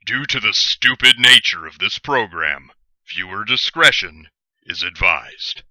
Due to the stupid nature of this program, viewer discretion is advised.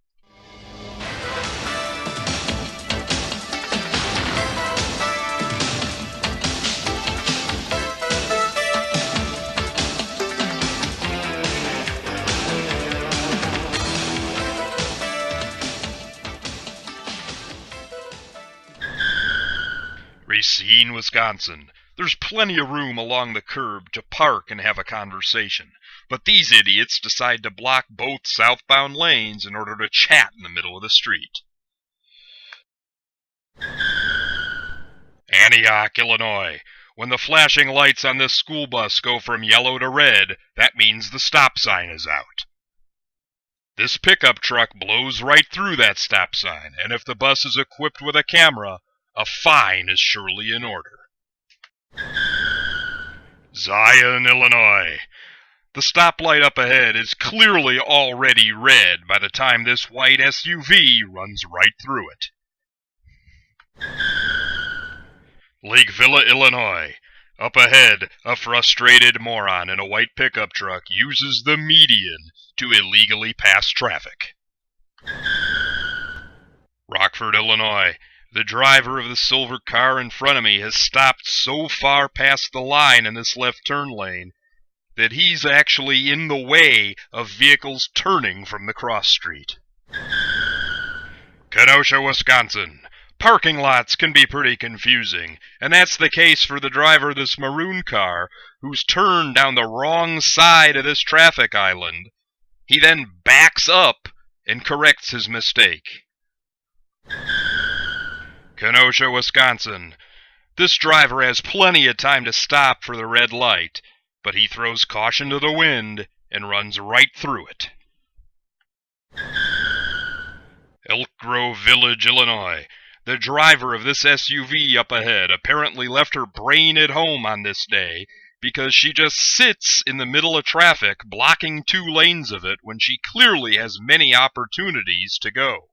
Racine, Wisconsin. There's plenty of room along the curb to park and have a conversation, but these idiots decide to block both southbound lanes in order to chat in the middle of the street. Antioch, Illinois. When the flashing lights on this school bus go from yellow to red, that means the stop sign is out. This pickup truck blows right through that stop sign, and if the bus is equipped with a camera, a fine is surely in order. Zion, Illinois. The stoplight up ahead is clearly already red by the time this white SUV runs right through it. Lakeville, Illinois. Up ahead, a frustrated moron in a white pickup truck uses the median to illegally pass traffic. Rockford, Illinois. The driver of the silver car in front of me has stopped so far past the line in this left turn lane that he's actually in the way of vehicles turning from the cross street. Kenosha, Wisconsin. Parking lots can be pretty confusing, and that's the case for the driver of this maroon car who's turned down the wrong side of this traffic island. He then backs up and corrects his mistake. Kenosha, Wisconsin. This driver has plenty of time to stop for the red light, but he throws caution to the wind and runs right through it. Elk Grove Village, Illinois. The driver of this SUV up ahead apparently left her brain at home on this day because she just sits in the middle of traffic blocking 2 lanes of it when she clearly has many opportunities to go.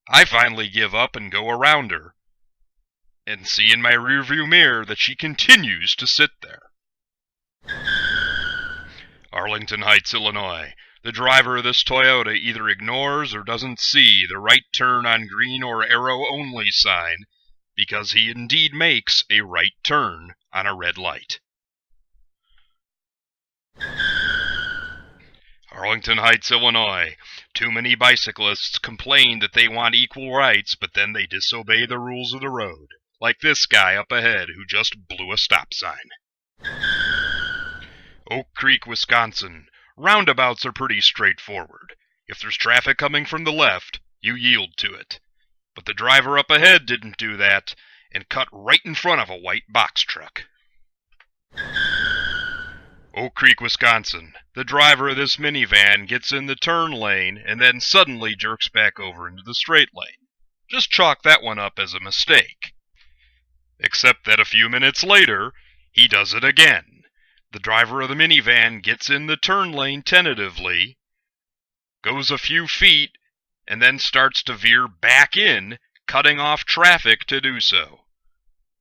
I finally give up and go around her, and see in my rearview mirror that she continues to sit there. Arlington Heights, Illinois. The driver of this Toyota either ignores or doesn't see the right turn on green or arrow only sign because he indeed makes a right turn on a red light. Arlington Heights, Illinois. Too many bicyclists complain that they want equal rights, but then they disobey the rules of the road, like this guy up ahead who just blew a stop sign. Oak Creek, Wisconsin. Roundabouts are pretty straightforward. If there's traffic coming from the left, you yield to it. But the driver up ahead didn't do that and cut right in front of a white box truck. Oak Creek, Wisconsin. The driver of this minivan gets in the turn lane and then suddenly jerks back over into the straight lane. Just chalk that one up as a mistake. Except that a few minutes later, he does it again. The driver of the minivan gets in the turn lane tentatively, goes a few feet, and then starts to veer back in, cutting off traffic to do so.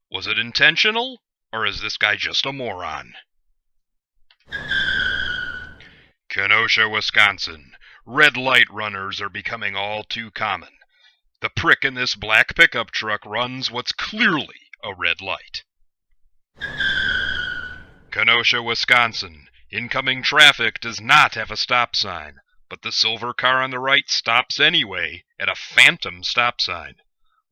Was it intentional, or is this guy just a moron? Kenosha, Wisconsin. Red light runners are becoming all too common. The prick in this black pickup truck runs what's clearly a red light. Kenosha, Wisconsin. Incoming traffic does not have a stop sign, but the silver car on the right stops anyway at a phantom stop sign.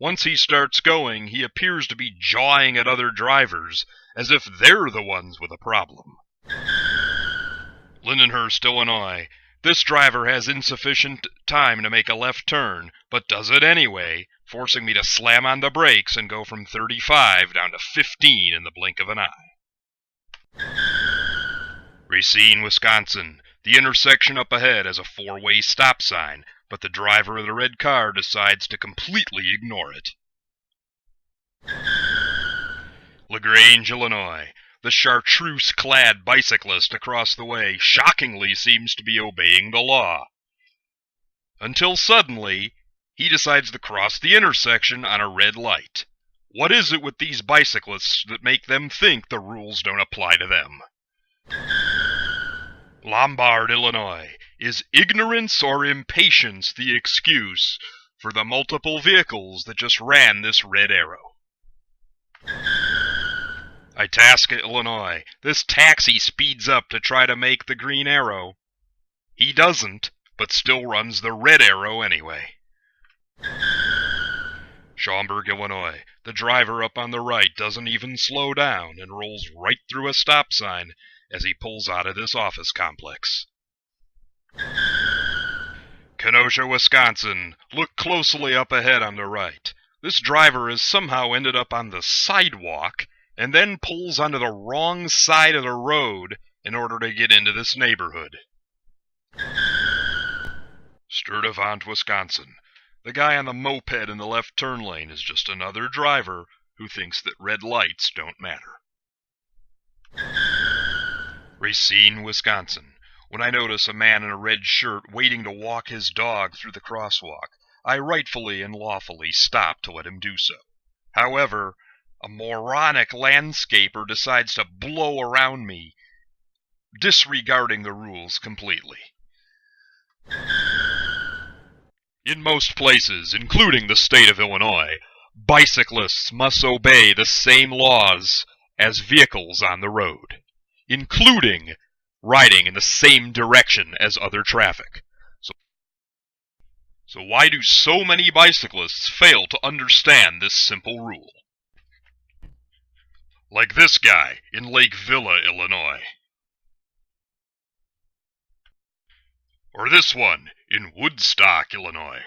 Once he starts going, he appears to be jawing at other drivers as if they're the ones with a problem. Lindenhurst, Illinois. This driver has insufficient time to make a left turn, but does it anyway, forcing me to slam on the brakes and go from 35 down to 15 in the blink of an eye. Racine, Wisconsin. The intersection up ahead has a 4-way stop sign, but the driver of the red car decides to completely ignore it. Grange, Illinois. The chartreuse-clad bicyclist across the way shockingly seems to be obeying the law. Until suddenly, he decides to cross the intersection on a red light. What is it with these bicyclists that make them think the rules don't apply to them? Lombard, Illinois. Is ignorance or impatience the excuse for the multiple vehicles that just ran this red arrow? Itasca, Illinois. This taxi speeds up to try to make the green arrow. He doesn't, but still runs the red arrow anyway. Schaumburg, Illinois. The driver up on the right doesn't even slow down and rolls right through a stop sign as he pulls out of this office complex. Kenosha, Wisconsin. Look closely up ahead on the right. This driver has somehow ended up on the sidewalk and then pulls onto the wrong side of the road in order to get into this neighborhood. Sturtevant, Wisconsin. The guy on the moped in the left turn lane is just another driver who thinks that red lights don't matter. Racine, Wisconsin. When I notice a man in a red shirt waiting to walk his dog through the crosswalk, I rightfully and lawfully stop to let him do so. However, a moronic landscaper decides to blow around me, disregarding the rules completely. In most places, including the state of Illinois, bicyclists must obey the same laws as vehicles on the road, including riding in the same direction as other traffic. So why do so many bicyclists fail to understand this simple rule? Like this guy in Lake Villa, Illinois. Or this one in Woodstock, Illinois.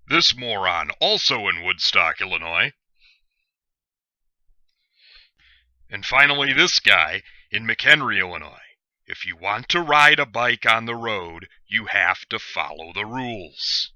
This moron also in Woodstock, Illinois. And finally this guy in McHenry, Illinois. If you want to ride a bike on the road, you have to follow the rules.